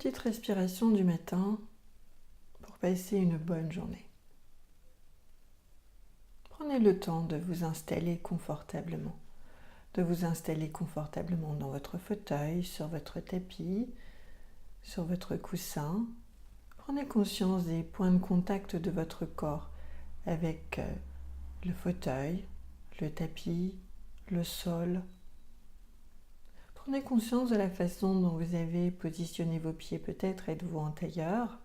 petite respiration du matin pour passer une bonne journée. Prenez le temps de vous installer confortablement. De vous installer confortablement dans votre fauteuil, sur votre tapis, sur votre coussin. Prenez conscience des points de contact de votre corps avec le fauteuil, le tapis, le sol. Prenez conscience de la façon dont vous avez positionné vos pieds. Peut-être êtes-vous en tailleur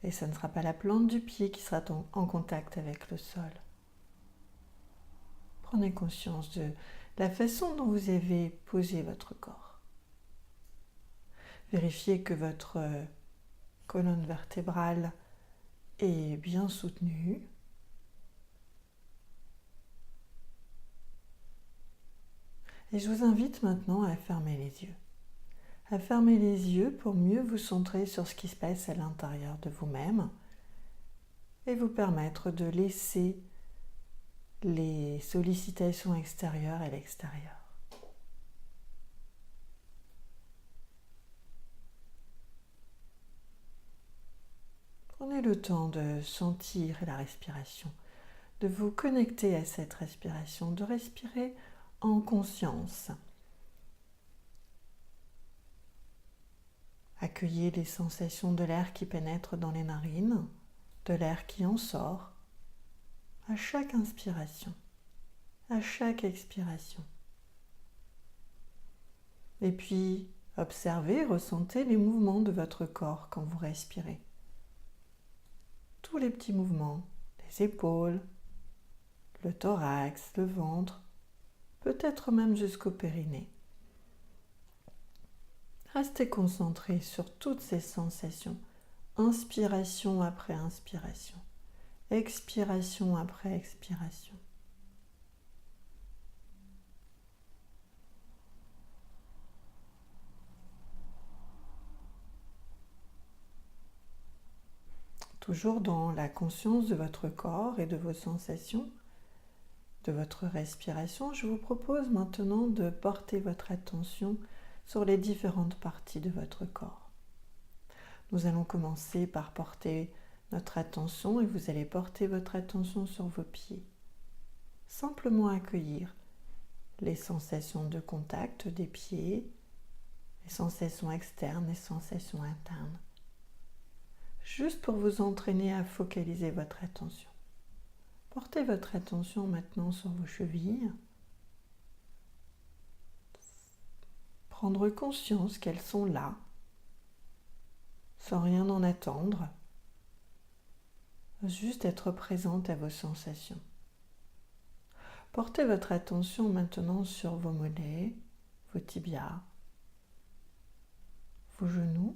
et ce ne sera pas la plante du pied qui sera en contact avec le sol. Prenez conscience de la façon dont vous avez posé votre corps. Vérifiez que votre colonne vertébrale est bien soutenue. Et je vous invite maintenant à fermer les yeux. À fermer les yeux pour mieux vous centrer sur ce qui se passe à l'intérieur de vous-même et vous permettre de laisser les sollicitations extérieures à l'extérieur. Prenez le temps de sentir la respiration, de vous connecter à cette respiration, de respirer en conscience. Accueillez les sensations de l'air qui pénètre dans les narines, de l'air qui en sort, à chaque inspiration, à chaque expiration. Et puis, observez, ressentez les mouvements de votre corps quand vous respirez. Tous les petits mouvements, les épaules, le thorax, le ventre, peut-être même jusqu'au périnée. Restez concentré sur toutes ces sensations, inspiration après inspiration, expiration après expiration. Toujours dans la conscience de votre corps et de vos sensations, de votre respiration, je vous propose maintenant de porter votre attention sur les différentes parties de votre corps. Nous allons commencer par porter notre attention et vous allez porter votre attention sur vos pieds. Simplement accueillir les sensations de contact des pieds, les sensations externes, les sensations internes. Juste pour vous entraîner à focaliser votre attention. Portez votre attention maintenant sur vos chevilles. Prendre conscience qu'elles sont là, sans rien en attendre. Juste être présente à vos sensations. Portez votre attention maintenant sur vos mollets, vos tibias, vos genoux,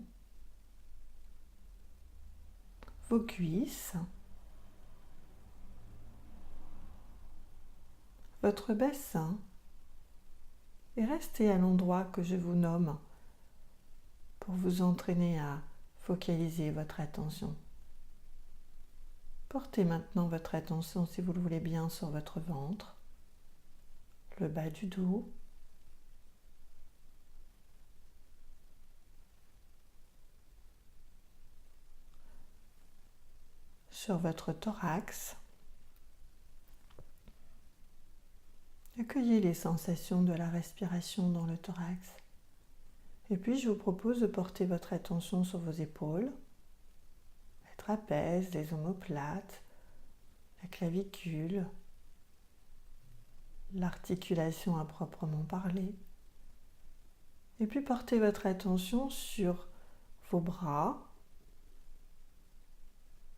vos cuisses, votre bassin et restez à l'endroit que je vous nomme pour vous entraîner à focaliser votre attention. Portez maintenant votre attention, si vous le voulez bien, sur votre ventre, le bas du dos, sur votre thorax. Accueillez les sensations de la respiration dans le thorax. Et puis je vous propose de porter votre attention sur vos épaules, les trapèzes, les omoplates, la clavicule, l'articulation à proprement parler. Et puis portez votre attention sur vos bras,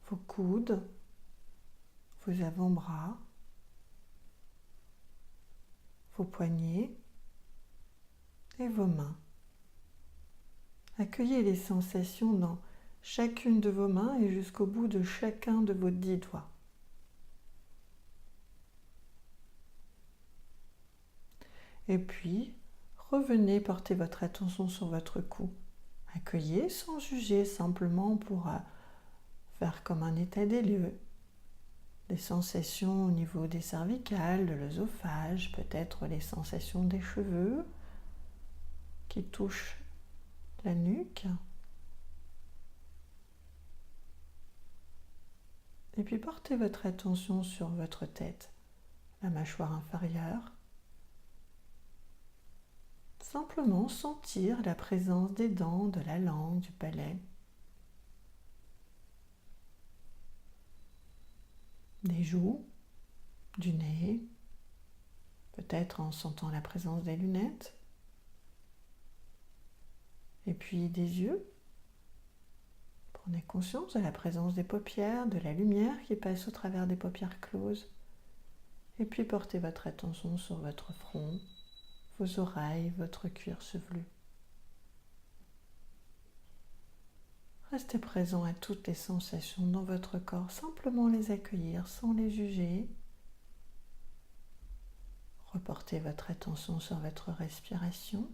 vos coudes, vos avant-bras, vos poignets et vos mains. Accueillez les sensations dans chacune de vos mains et jusqu'au bout de chacun de vos 10 doigts. Et puis, revenez porter votre attention sur votre cou. Accueillez sans juger, simplement pour faire comme un état des lieux. Les sensations au niveau des cervicales, de l'œsophage, peut-être les sensations des cheveux qui touchent la nuque, Et puis portez votre attention sur votre tête, la mâchoire inférieure. Simplement sentir la présence des dents, de la langue, du palais, des joues, du nez, peut-être en sentant la présence des lunettes, et puis des yeux. Prenez conscience de la présence des paupières, de la lumière qui passe au travers des paupières closes. Et puis portez votre attention sur votre front, vos oreilles, votre cuir chevelu. Restez présent à toutes les sensations dans votre corps, simplement les accueillir sans les juger. Reportez votre attention sur votre respiration.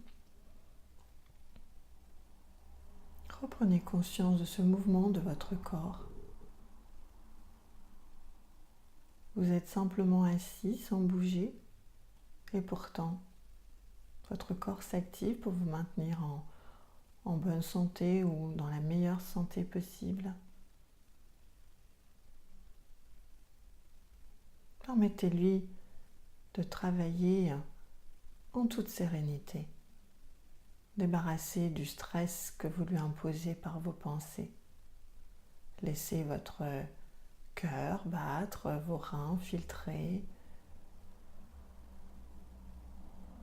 Reprenez conscience de ce mouvement de votre corps. Vous êtes simplement assis sans bouger et pourtant votre corps s'active pour vous maintenir en bonne santé ou dans la meilleure santé possible. Permettez-lui de travailler en toute sérénité, débarrassé du stress que vous lui imposez par vos pensées. Laissez votre cœur battre, vos reins filtrer.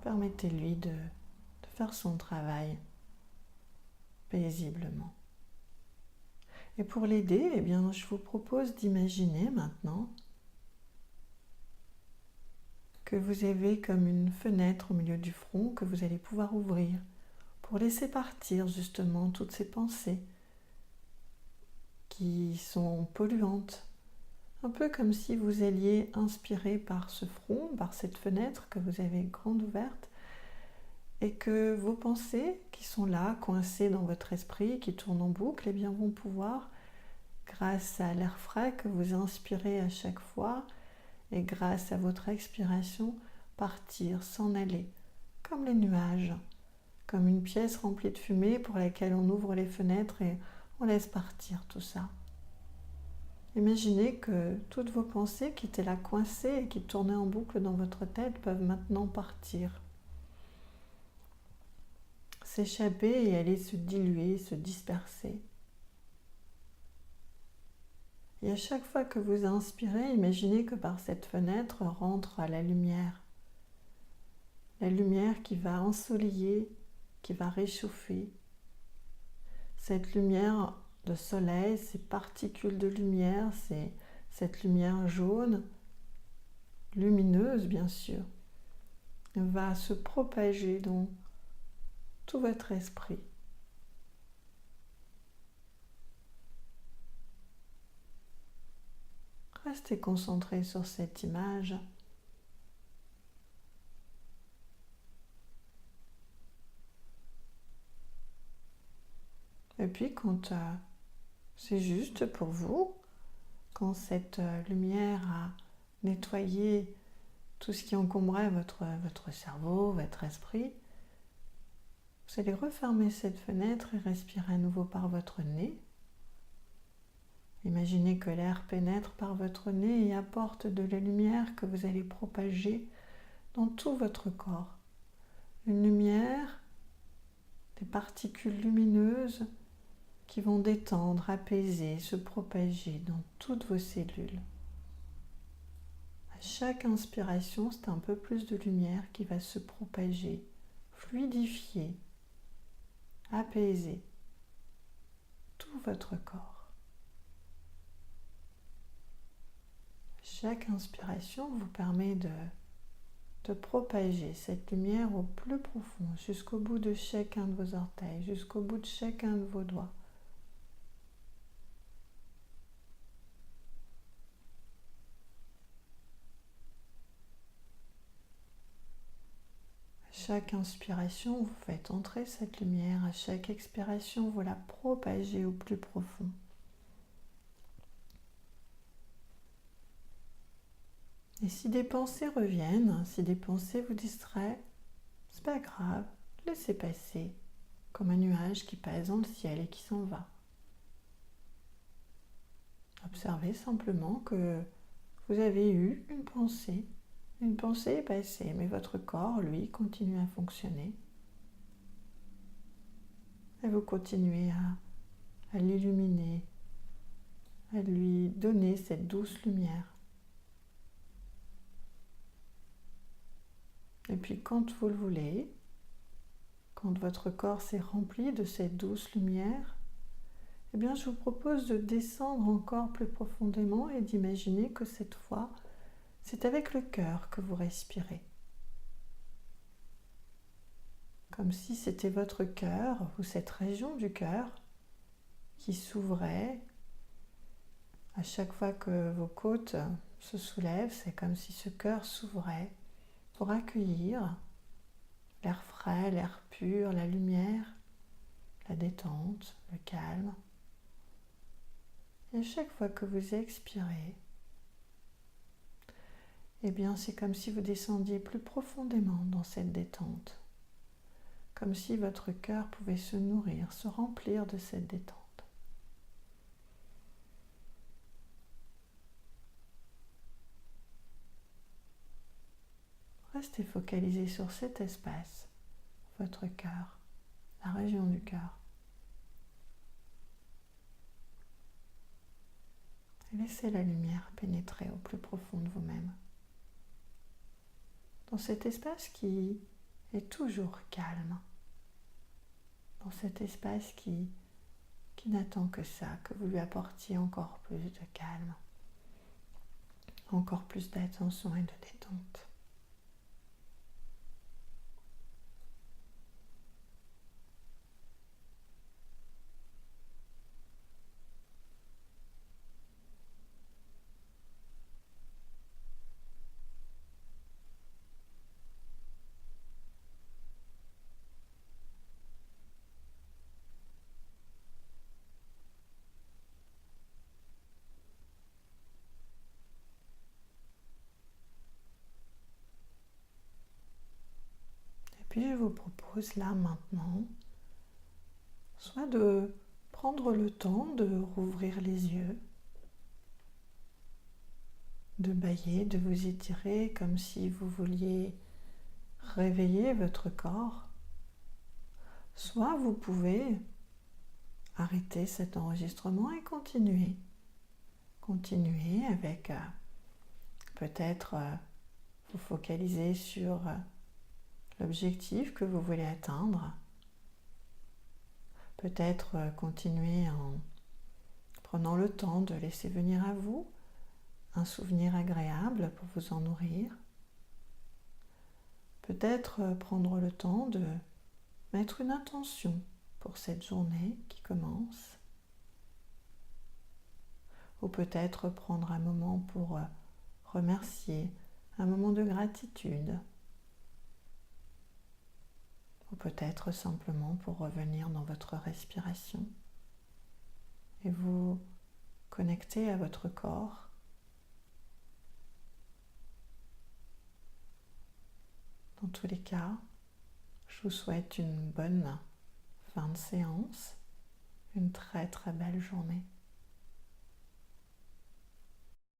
Permettez-lui de faire son travail paisiblement. Et pour l'aider, je vous propose d'imaginer maintenant que vous avez comme une fenêtre au milieu du front que vous allez pouvoir ouvrir pour laisser partir justement toutes ces pensées qui sont polluantes. Un peu comme si vous alliez inspirer par ce front, par cette fenêtre que vous avez grande ouverte, et que vos pensées qui sont là, coincées dans votre esprit, qui tournent en boucle, vont pouvoir, grâce à l'air frais que vous inspirez à chaque fois, et grâce à votre expiration, partir, s'en aller, comme les nuages, comme une pièce remplie de fumée pour laquelle on ouvre les fenêtres et on laisse partir tout ça. Imaginez que toutes vos pensées qui étaient là coincées et qui tournaient en boucle dans votre tête peuvent maintenant partir, s'échapper et aller se diluer, se disperser. Et à chaque fois que vous inspirez, imaginez que par cette fenêtre rentre la lumière qui va ensoleiller, qui va réchauffer. Cette lumière de soleil, ces particules de lumière, c'est cette lumière jaune, lumineuse bien sûr, va se propager dans tout votre esprit. Restez concentré sur cette image. Et puis quand c'est juste pour vous, quand cette lumière a nettoyé tout ce qui encombrait votre cerveau, votre esprit, vous allez refermer cette fenêtre et respirer à nouveau par votre nez. Imaginez que l'air pénètre par votre nez et apporte de la lumière que vous allez propager dans tout votre corps. Une lumière, des particules lumineuses qui vont détendre, apaiser, se propager dans toutes vos cellules. À chaque inspiration, c'est un peu plus de lumière qui va se propager, fluidifier, apaiser tout votre corps. Chaque inspiration vous permet de propager cette lumière au plus profond, jusqu'au bout de chacun de vos orteils, jusqu'au bout de chacun de vos doigts. À chaque inspiration, vous faites entrer cette lumière. À chaque expiration, vous la propagez au plus profond. Et si des pensées reviennent, si des pensées vous distraient, c'est pas grave, laissez passer, comme un nuage qui passe dans le ciel et qui s'en va. Observez simplement que vous avez eu une pensée. Une pensée est passée, mais votre corps, lui, continue à fonctionner. Et vous continuez à l'illuminer, à lui donner cette douce lumière. Et puis quand vous le voulez, quand votre corps s'est rempli de cette douce lumière, eh bien, je vous propose de descendre encore plus profondément et d'imaginer que cette fois, c'est avec le cœur que vous respirez. Comme si c'était votre cœur ou cette région du cœur qui s'ouvrait. À chaque fois que vos côtes se soulèvent, c'est comme si ce cœur s'ouvrait pour accueillir l'air frais, l'air pur, la lumière, la détente, le calme. Et à chaque fois que vous expirez, eh bien, c'est comme si vous descendiez plus profondément dans cette détente. Comme si votre cœur pouvait se nourrir, se remplir de cette détente. Restez focalisé sur cet espace, votre cœur, la région du cœur. Et laissez la lumière pénétrer au plus profond de vous-même. Dans cet espace qui est toujours calme. Dans cet espace qui n'attend que ça, que vous lui apportiez encore plus de calme, encore plus d'attention et de détente. Puis je vous propose là maintenant, soit de prendre le temps de rouvrir les yeux, de bâiller, de vous étirer comme si vous vouliez réveiller votre corps. Soit vous pouvez arrêter cet enregistrement et continuer. Continuer avec peut-être vous focaliser sur l'objectif que vous voulez atteindre. Peut-être continuer en prenant le temps de laisser venir à vous un souvenir agréable pour vous en nourrir. Peut-être prendre le temps de mettre une intention pour cette journée qui commence. Ou peut-être prendre un moment pour remercier, un moment de gratitude. Ou peut-être simplement pour revenir dans votre respiration et vous connecter à votre corps. Dans tous les cas, je vous souhaite une bonne fin de séance, une très très belle journée.